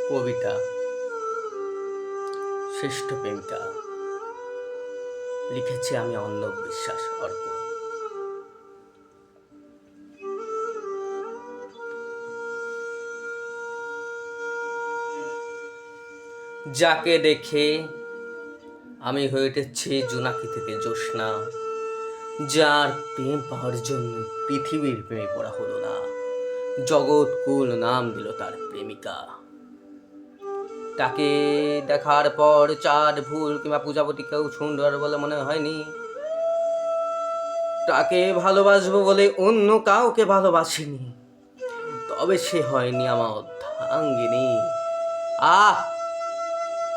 কবিতা শ্রেষ্ঠ প্রেমিকা লিখেছি আমি অর্ণব বিশ্বাস অর্ক। যাকে দেখে আমি হয়ে উঠেছি জোনাকি থেকে জ্যোৎস্না, যার প্রেম পাওয়ার জন্য পৃথিবীর প্রেমে পড়া হলো না, জগৎ কুল নাম দিল তার প্রেমিকা। তাকে দেখার পর চাঁদ ভুল কিংবা প্রজাপতি কেউ সুন্দর বলে মনে হয়নি। তাকে ভালোবাসবো বলে অন্য কাউকে ভালোবাসিনি, তবে সে হয়নি আমার অর্ধাঙ্গিনী। আহ,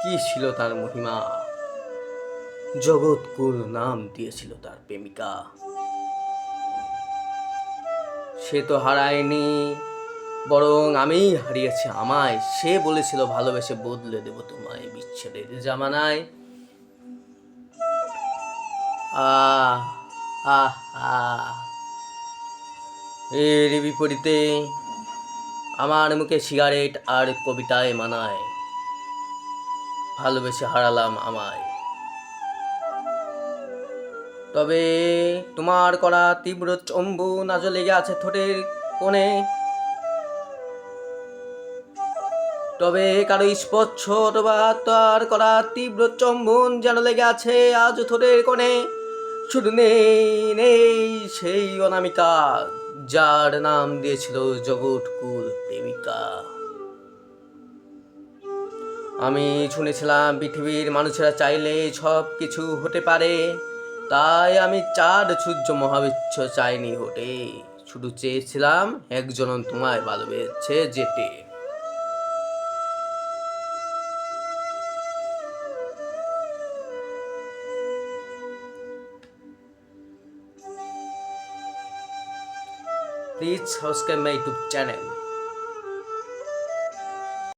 কি ছিল তার মহিমা, জগৎকুল নাম দিয়েছিল তার প্রেমিকা। সে তো হারায়নি, বরং আমিই হারিয়েছি আমায়। সে বলেছিল ভালোবেসে বদলে দেব তোমায় বিচ্ছেদের জামানায়। আহ আহ আহ এর বিপরীতে আমার মুখে সিগারেট আর কবিতায় মানায়। ভালোবেসে হারালাম আমায়, তবে তোমার করা তীব্র চুম্বন আজও লেগে আছে ঠোঁটের কোণে। তবে কারো স্পর্শ অথবা তার করা তীব্র চুম্বন যেন লেগে আছে আজ ঠোঁটের কোণে। শুধু নেই সেই অনামিকা, যার নাম দিয়েছিল জগৎকুল প্রেমিকা। আমি শুনেছিলাম পৃথিবীর মানুষেরা চাইলে সব কিছু হতে পারে, তাই আমি চাঁদ সূর্য মহাবিশ্ব চাইনি হতে, শুধু চেয়েছিলাম একজন তোমায় ভালোবেসে যেতে। Please subscribe my YouTube channel.